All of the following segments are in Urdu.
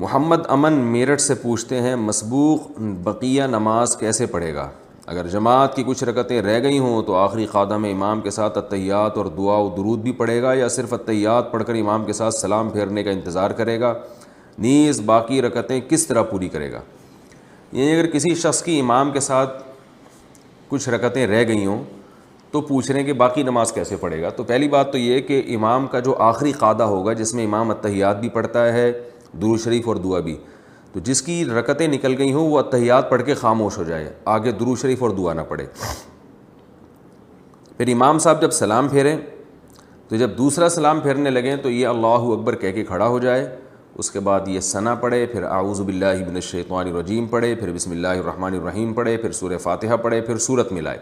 محمد امن میرٹھ سے پوچھتے ہیں مسبوق بقیہ نماز کیسے پڑھے گا؟ اگر جماعت کی کچھ رکعتیں رہ گئی ہوں تو آخری قعدہ میں امام کے ساتھ التحیات اور دعا و درود بھی پڑھے گا، یا صرف التحیات پڑھ کر امام کے ساتھ سلام پھیرنے کا انتظار کرے گا؟ نیز باقی رکعتیں کس طرح پوری کرے گا؟ یعنی اگر کسی شخص کی امام کے ساتھ کچھ رکعتیں رہ گئی ہوں تو پوچھ رہے ہیں کہ باقی نماز کیسے پڑھے گا؟ تو پہلی بات تو یہ کہ امام کا جو آخری قعدہ ہوگا جس میں امام التحیات بھی پڑھتا ہے، درود شریف اور دعا بھی، تو جس کی رکعتیں نکل گئی ہوں وہ التحیات پڑھ کے خاموش ہو جائے، آگے درود شریف اور دعا نہ پڑھے۔ پھر امام صاحب جب سلام پھیریں تو جب دوسرا سلام پھیرنے لگیں تو یہ اللہ اکبر کہہ کے کھڑا ہو جائے، اس کے بعد یہ ثنا پڑھے، پھر اعوذ باللہ من الشیطان الرجیم پڑھے، پھر بسم اللہ الرحمن الرحیم پڑھے، پھر سورہ فاتحہ پڑھے، پھر سورت ملائے۔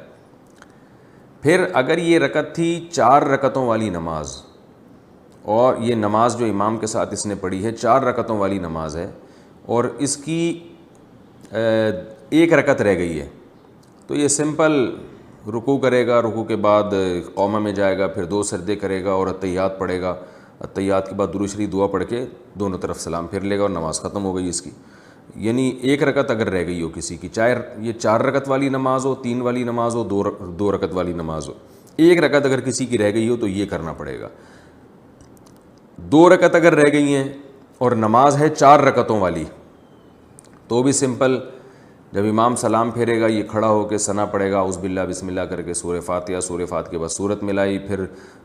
پھر اگر یہ رکعت تھی 4 رکعتوں والی نماز، اور یہ نماز جو امام کے ساتھ اس نے پڑھی ہے 4 رکعتوں والی نماز ہے، اور اس کی 1 رکعت رہ گئی ہے، تو یہ سمپل رکوع کرے گا، رکوع کے بعد قومہ میں جائے گا، پھر 2 سجدے کرے گا اور التحیات پڑھے گا، التحیات کے بعد درود شریف دعا پڑھ کے دونوں طرف سلام پھیر لے گا اور نماز ختم ہو گئی اس کی۔ یعنی 1 رکعت اگر رہ گئی ہو کسی کی، چاہے یہ 4 رکعت والی نماز ہو، 3 والی نماز ہو، 2 رکعت والی نماز ہو، 1 رکعت اگر کسی کی رہ گئی ہو تو یہ کرنا پڑے گا۔ 2 رکعت اگر رہ گئی ہیں اور نماز ہے 4 رکعتوں والی تو بھی سمپل، جب امام سلام پھیرے گا یہ کھڑا ہو کے ثنا پڑھے گا، اعوذ باللہ بسم اللہ کر کے سورہ فاتحہ، سورہ فاتحہ کے بعد سورت ملائی، پھر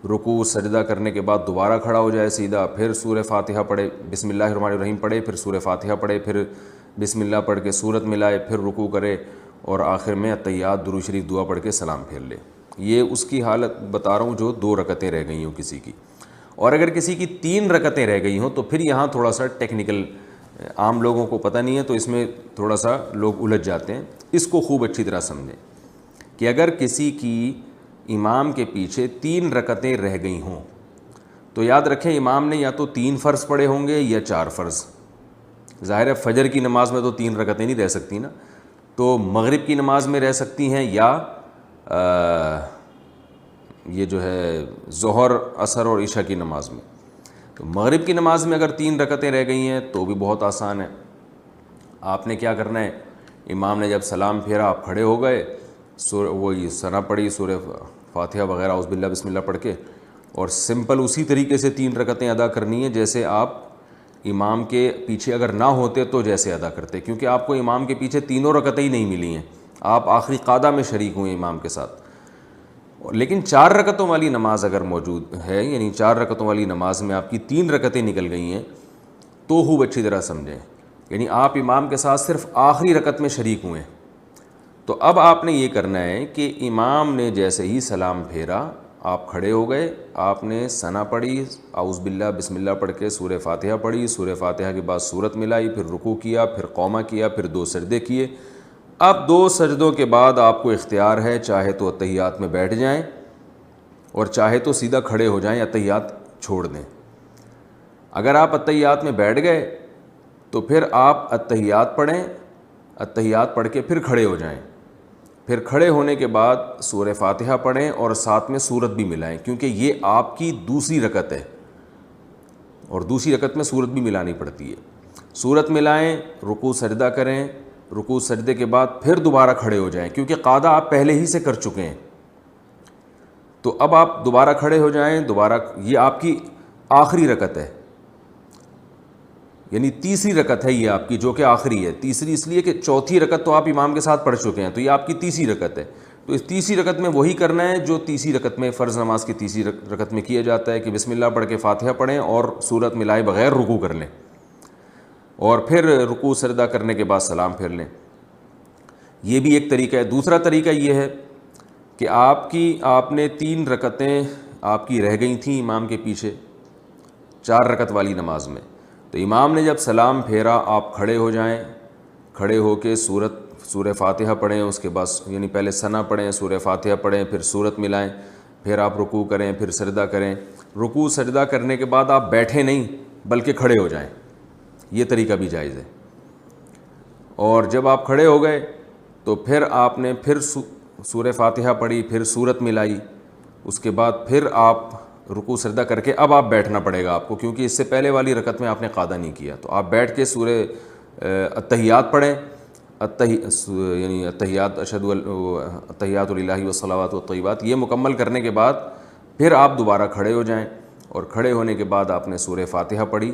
رکوع سجدہ کرنے کے بعد دوبارہ کھڑا ہو جائے سیدھا، پھر سورہ فاتحہ پڑھے، بسم اللہ الرحمن الرحیم پڑھے، پھر سورہ فاتحہ پڑھے، پھر بسم اللہ پڑھ کے سورت ملائے، پھر رکوع کرے، اور آخر میں التحیات درود شریف دعا پڑھ کے سلام پھیر لے۔ یہ اس کی حالت بتا رہا ہوں جو 2 رکعتیں رہ گئی ہوں کسی کی۔ اور اگر کسی کی 3 رکعتیں رہ گئی ہوں تو پھر یہاں تھوڑا سا ٹیکنیکل، عام لوگوں کو پتہ نہیں ہے تو اس میں تھوڑا سا لوگ الجھ جاتے ہیں، اس کو خوب اچھی طرح سمجھیں کہ اگر کسی کی امام کے پیچھے 3 رکعتیں رہ گئی ہوں تو یاد رکھیں امام نے یا تو 3 فرض پڑھے ہوں گے یا 4 فرض۔ ظاہر ہے فجر کی نماز میں تو 3 رکعتیں نہیں رہ سکتی نا، تو مغرب کی نماز میں رہ سکتی ہیں، یا یہ جو ہے ظہر عصر اور عشاء کی نماز میں۔ تو مغرب کی نماز میں اگر 3 رکعتیں رہ گئی ہیں تو بھی بہت آسان ہے، آپ نے کیا کرنا ہے، امام نے جب سلام پھیرا آپ کھڑے ہو گئے، وہی ثنا پڑھی، سورہ فاتحہ وغیرہ اعوذ باللہ بسم اللہ پڑھ کے، اور سمپل اسی طریقے سے 3 رکعتیں ادا کرنی ہے جیسے آپ امام کے پیچھے اگر نہ ہوتے تو جیسے ادا کرتے، کیونکہ آپ کو امام کے پیچھے 3 رکعتیں ہی نہیں ملی ہیں، آپ آخری قعدہ میں شریک ہوئے امام کے ساتھ۔ لیکن 4 رکعتوں والی نماز اگر موجود ہے، یعنی 4 رکعتوں والی نماز میں آپ کی 3 رکعتیں نکل گئی ہیں تو خوب اچھی طرح سمجھیں، یعنی آپ امام کے ساتھ صرف آخری رکعت میں شریک ہوئے ہیں، تو اب آپ نے یہ کرنا ہے کہ امام نے جیسے ہی سلام پھیرا آپ کھڑے ہو گئے، آپ نے ثنا پڑھی، اعوذ باللہ بسم اللہ پڑھ کے سورہ فاتحہ پڑھی، سورہ فاتحہ کے بعد سورت ملائی، پھر رکوع کیا، پھر قومہ کیا، پھر 2 سجدے کیے۔ اب 2 سجدوں کے بعد آپ کو اختیار ہے، چاہے تو التحیات میں بیٹھ جائیں اور چاہے تو سیدھا کھڑے ہو جائیں، التحیات چھوڑ دیں۔ اگر آپ التحیات میں بیٹھ گئے تو پھر آپ التحیات پڑھیں، التحیات پڑھ کے پھر کھڑے ہو جائیں، پھر کھڑے ہونے کے بعد سورہ فاتحہ پڑھیں اور ساتھ میں سورت بھی ملائیں، کیونکہ یہ آپ کی دوسری رکعت ہے اور دوسری رکعت میں سورت بھی ملانی پڑتی ہے۔ سورت ملائیں، رکوع سجدہ کریں، رکوع سجدے کے بعد پھر دوبارہ کھڑے ہو جائیں، کیونکہ قعدہ آپ پہلے ہی سے کر چکے ہیں، تو اب آپ دوبارہ کھڑے ہو جائیں، دوبارہ یہ آپ کی آخری رکعت ہے، یعنی تیسری رکعت ہے یہ آپ کی، جو کہ آخری ہے۔ تیسری اس لیے کہ چوتھی رکعت تو آپ امام کے ساتھ پڑھ چکے ہیں، تو یہ آپ کی تیسری رکعت ہے، تو اس تیسری رکعت میں وہی کرنا ہے جو تیسری رکعت میں، فرض نماز کی تیسری رکعت میں کیا جاتا ہے، کہ بسم اللہ پڑھ کے فاتحہ پڑھیں اور سورت ملائے بغیر رکوع کر لیں، اور پھر رکوع سجدہ کرنے کے بعد سلام پھیر لیں۔ یہ بھی ایک طریقہ ہے۔ دوسرا طریقہ یہ ہے کہ آپ نے 3 رکعتیں آپ کی رہ گئی تھیں امام کے پیچھے 4 رکعت والی نماز میں، تو امام نے جب سلام پھیرا آپ کھڑے ہو جائیں، کھڑے ہو کے سورہ فاتحہ پڑھیں، اس کے بعد یعنی پہلے ثنا پڑھیں، سورہ فاتحہ پڑھیں، پھر سورت ملائیں، پھر آپ رکوع کریں، پھر سجدہ کریں۔ رکوع سجدہ کرنے کے بعد آپ بیٹھے نہیں بلکہ کھڑے ہو جائیں، یہ طریقہ بھی جائز ہے۔ اور جب آپ کھڑے ہو گئے تو پھر آپ نے پھر سورہ فاتحہ پڑھی، پھر سورت ملائی، اس کے بعد پھر آپ رکوع سجدہ کر کے اب آپ بیٹھنا پڑے گا آپ کو، کیونکہ اس سے پہلے والی رکعت میں آپ نے قاعدہ نہیں کیا. تو آپ بیٹھ کے سورہ التحیات پڑھیں، یعنی التحیات التحیات للہ والصلوات والطیبات، یہ مکمل کرنے کے بعد پھر آپ دوبارہ کھڑے ہو جائیں، اور کھڑے ہونے کے بعد آپ نے سورہ فاتحہ پڑھی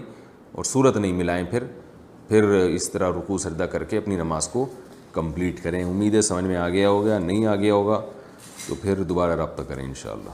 اور سورت نہیں ملائیں، پھر اس طرح رکوع سجدہ کر کے اپنی نماز کو کمپلیٹ کریں. امید ہے سمجھ میں آ گیا ہوگا، نہیں آ گیا ہوگا تو پھر دوبارہ رابطہ کریں انشاءاللہ.